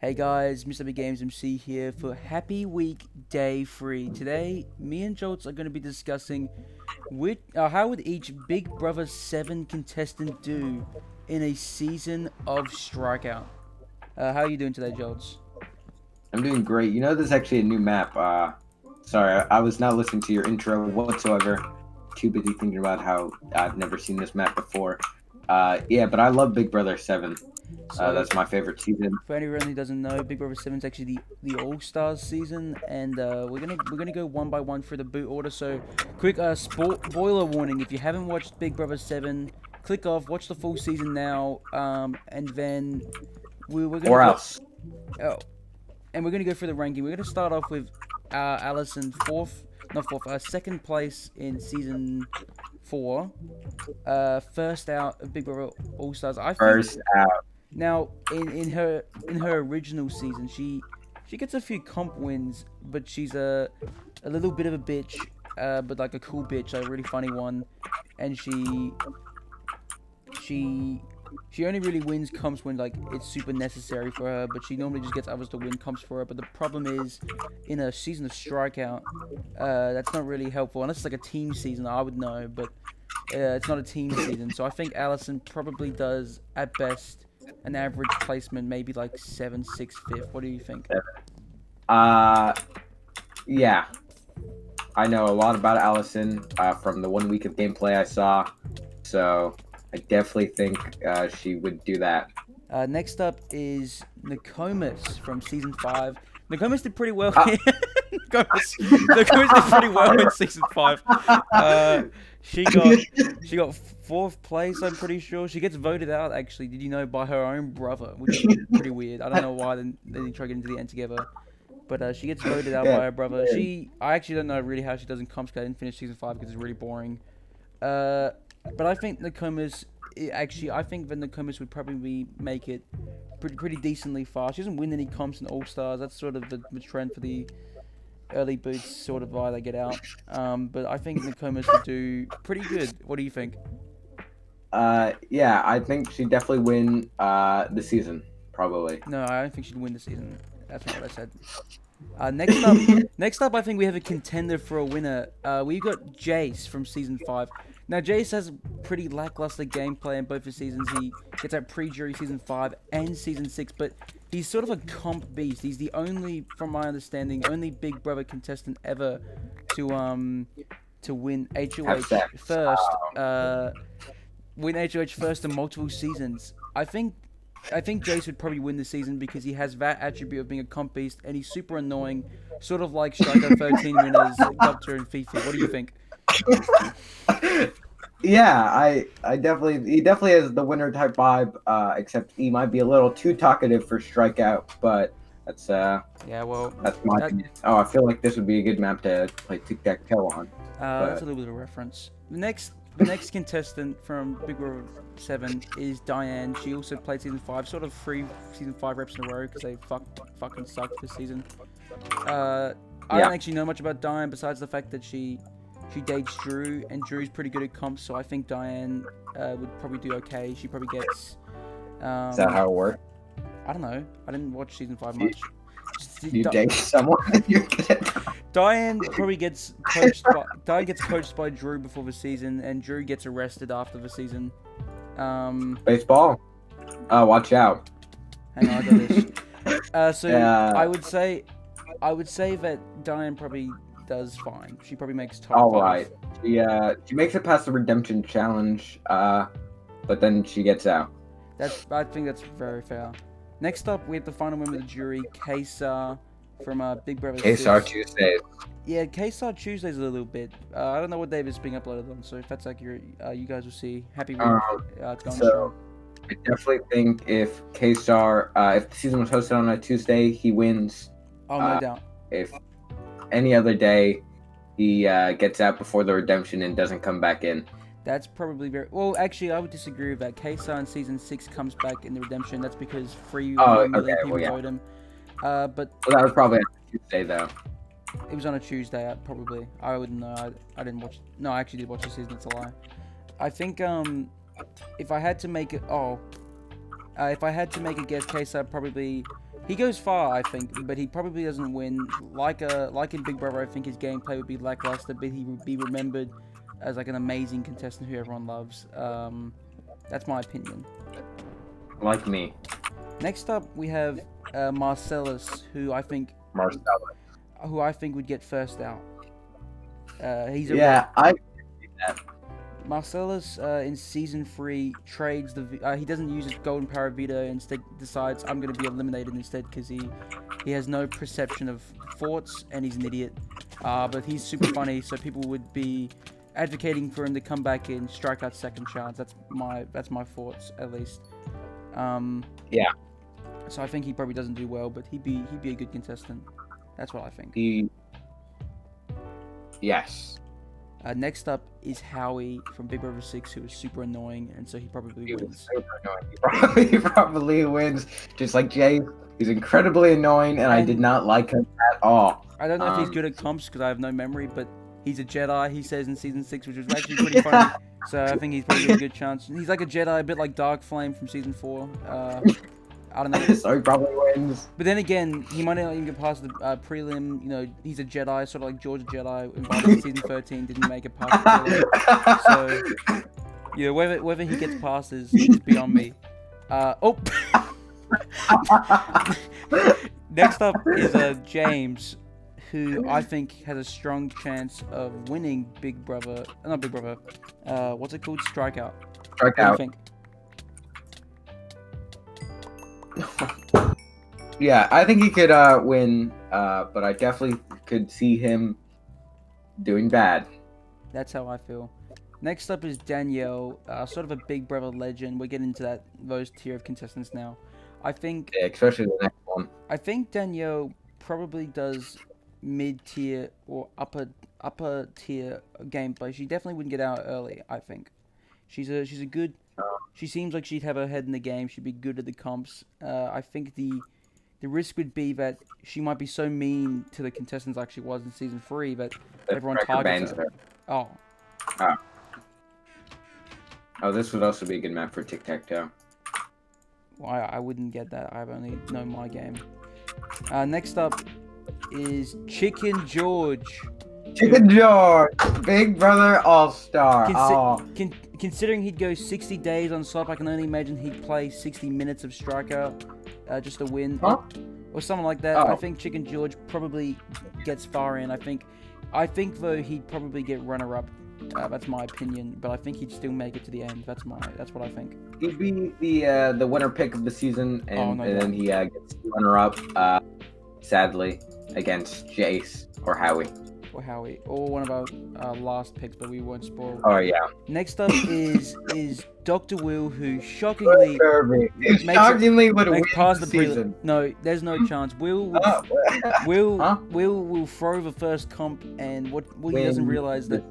Hey guys, Mr. Big Games MC here for Happy Week Day 3. Today, me and Jolts are going to be discussing how would each Big Brother 7 contestant do in a season of Strikeout. How are you doing today, Jolts? I'm doing great. You know, there's actually a new map. Sorry, I was not listening to your intro whatsoever. Too busy thinking about how I've never seen this map before. Yeah, but I love Big Brother 7. So, That's my favorite season. for anyone who doesn't know, Big Brother 7 is actually the All Stars season, and we're gonna go one by one through the boot order. So, quick spoiler warning: if you haven't watched Big Brother 7, click off, watch the full season now, and then we're gonna Or go, else. oh, and we're gonna go through the ranking. We're gonna start off with Allison second place in season 4, first out of Big Brother All Stars. I think. First out. Now, in her original season, she gets a few comp wins, but she's a little bit of a bitch, but like a cool bitch, like a really funny one, and she only really wins comps when like it's super necessary for her, but she normally just gets others to win comps for her. But the problem is, in a season of Strikeout, that's not really helpful unless it's like a team season. I would know, but it's not a team season, so I think Allison probably does at best an average placement, maybe like 7, 6, 5th. What do you think? Yeah. I know a lot about Allison from the 1 week of gameplay I saw, so I definitely think she would do that. Next up is Nokomis from season 5. Nokomis did pretty well. Nokomis did pretty well in season 5. She got 4th place, I'm pretty sure. She gets voted out, actually, did you know, by her own brother, which is pretty weird. I don't know why they didn't try to get into the end together. But she gets voted out by her brother. I actually don't know really how she does in comps, because I didn't finish season 5 because it's really boring. But I think Nokomis, I think that Nokomis would probably make it pretty decently far. She doesn't win any comps in All Stars. That's sort of the trend for the early boots, sort of why they get out. But I think Nokomis would do pretty good. What do you think? Yeah, I think she'd definitely win the season, probably. No, I don't think she'd win the season. That's not what I said. Next up, I think we have a contender for a winner. We've got Jace from season 5. Now, Jace has pretty lackluster gameplay in both his seasons. He gets out pre-jury season 5 and season 6, but he's sort of a comp beast. He's the only, from my understanding, only Big Brother contestant ever to win HOH first. Win HOH first in multiple seasons. I think Jace would probably win the season because he has that attribute of being a comp beast, and he's super annoying, sort of like Strike-Out 13 winners, Doctor and Fifi. What do you think? Yeah, he definitely has the winner type vibe, except he might be a little too talkative for Strikeout, but that's yeah, well, that's my opinion. Oh, I feel like this would be a good map to play tic-tac-toe on. That's a little bit of a reference. The next contestant from Big Brother 7 is Diane. She also played season 5, sort of 3 season 5 reps in a row because they fucking sucked this season. I don't actually know much about Diane besides the fact that she dates Drew, and Drew's pretty good at comps, so I think Diane would probably do okay. She probably gets... Is that how it works? I don't know. I didn't watch season 5 much. You date someone and you're good at Diane probably gets coached by Drew before the season, and Drew gets arrested after the season. baseball. Oh, watch out. Hang on, I got this. I would say that Diane probably does fine. She probably makes top 5. All right. She makes it past the redemption challenge, but then she gets out. I think that's very fair. Next up, we have the final member of the jury, Kesar from Big Brother 6. Kesar Tuesdays. Yeah, Kesar Tuesdays a little bit. I don't know what day it's being uploaded on, so if that's accurate, you guys will see. Happy week. It's going strong. I definitely think if Kesar, if the season was hosted on a Tuesday, he wins. Oh, no doubt. If any other day, he gets out before the redemption and doesn't come back in. That's probably very... Well, actually, I would disagree with that. Kesar in season 6 comes back in the redemption. That's because 3 million people vote him. But that was probably on Tuesday, though. It was on a Tuesday, probably. I wouldn't know. I didn't watch... No, I actually did watch the season. That's a lie. I think, if I had to make it... if I had to make a guess, Kesar probably He goes far, I think, but he probably doesn't win. Like in Big Brother, I think his gameplay would be lackluster, but he would be remembered as like an amazing contestant who everyone loves. That's my opinion. Like me. Next up, we have Marcellus, who I think would get first out. He's a I see that. Marcellus in season 3 trades he doesn't use his golden power veto, instead decides I'm going to be eliminated instead because he has no perception of thoughts and he's an idiot. But he's super funny, so people would be advocating for him to come back in, strike out second chance. That's my thoughts, at least. Yeah. So I think he probably doesn't do well, but he'd be a good contestant. That's what I think. Yes. Next up is Howie from Big Brother 6, who is super annoying, and so he probably wins. Super annoying. He probably wins, just like Jace. He's incredibly annoying, and I did not like him at all. I don't know if he's good at comps because I have no memory, but he's a Jedi, he says in Season 6, which was actually pretty funny. So I think he's probably got a good chance. He's like a Jedi, a bit like Dark Flame from Season 4. I don't know. So he probably wins. But then again, he might not even get past the prelim. You know, he's a Jedi, sort of like George Jedi, invited in Season 13, didn't make it past the prelim. So, yeah, whether he gets past is beyond me. Next up is James, who I think has a strong chance of winning Big Brother. Not Big Brother. What's it called? Strike-Out. Strike-Out. What do you think? Yeah, I think he could win, but I definitely could see him doing bad. That's how I feel. Next up is Danielle, sort of a Big Brother legend. We're getting into those tier of contestants now. I think, Yeah, especially the next one. I think Danielle probably does mid-tier or upper tier gameplay. She definitely wouldn't get out early, I think. She's a good. She seems like she'd have her head in the game. She'd be good at the comps. I think the risk would be that she might be so mean to the contestants like she was in Season 3 that everyone targets her. Oh. Oh, this would also be a good map for tic-tac-toe. Well, I wouldn't get that. I've only known my game. Next up is Chicken George. Chicken George! Big Brother All-Star. Considering he'd go 60 days on slop, I can only imagine he'd play 60 minutes of Strikeout just to win. Huh? Or something like that. Oh. I think Chicken George probably gets far in. I think though he'd probably get runner-up. That's my opinion, but I think he'd still make it to the end. That's what I think. He'd be the winner pick of the season, and then he gets runner-up, sadly, against Jace or Howie. Or Howie, or one of our last picks, but we won't spoil. Oh yeah. Next up is Dr. Will, who shockingly would win past the season. No, there's no chance. Will throw the first comp, and he doesn't realize that.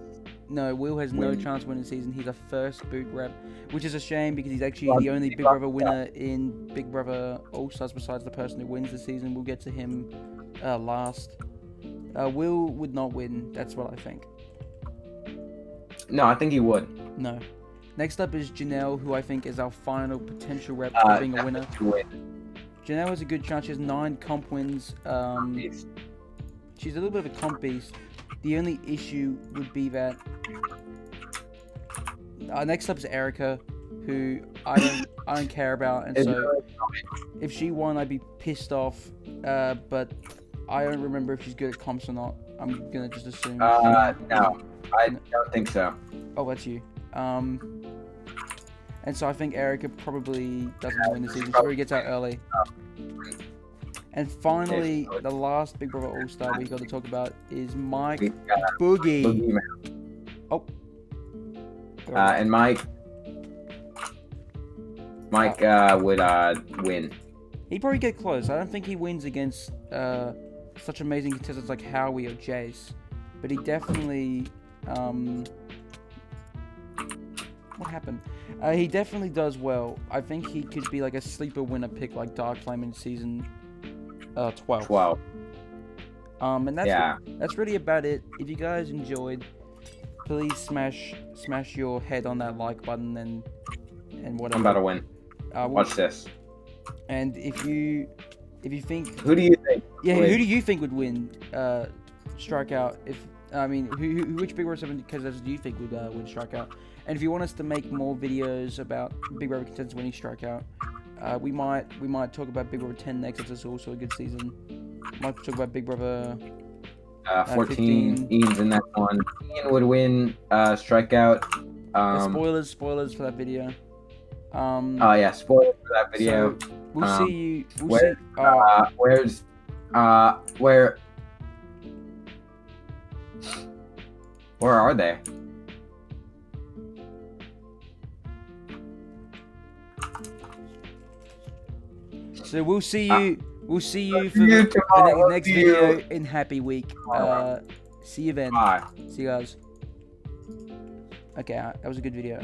No, Will has no chance winning the season. He's a first boot rep, which is a shame because he's actually the only Big Brother winner in Big Brother All-Stars besides the person who wins the season. We'll get to him last. Will would not win. That's what I think. No, I think he would. No. Next up is Janelle, who I think is our final potential rep for being a winner. Janelle has a good chance. She has 9 comp wins. She's a little bit of a comp beast. The only issue would be that. Next up is Erica, who I don't care about, and so if she won, I'd be pissed off. But I don't remember if she's good at comps or not. I'm gonna just assume. No, I don't think so. Oh, that's you. And so I think Erica probably doesn't win the season, or he gets out early. And finally, the last Big Brother All-Star we got to talk about is Mike Boogie. Oh. And Mike would win. He'd probably get close. I don't think he wins against such amazing contestants like Howie or Jace, but he definitely what happened? He definitely does well. I think he could be like a sleeper winner pick like Dark Flame in season 12. And that's really about it. If you guys enjoyed, please smash your head on that like button and whatever. I'm about to win. Watch this. And if you If you think, Who do you think? yeah, would who win? do you think would win? Strikeout. If I mean, which Big Brother 7 contestants do you think would win Strikeout? And if you want us to make more videos about Big Brother contestants winning Strikeout, we might talk about Big Brother 10 next. It's also a good season. Might talk about Big Brother 14. 15. Ian's in that one. Ian would win Strikeout. Spoilers for that video. Oh yeah, spoiler for that video. So we'll see you. Where are they? So we'll see you. We'll see you for you the tomorrow. next See video you. in Happy Week. See you then. Bye. See you guys. Okay, that was a good video.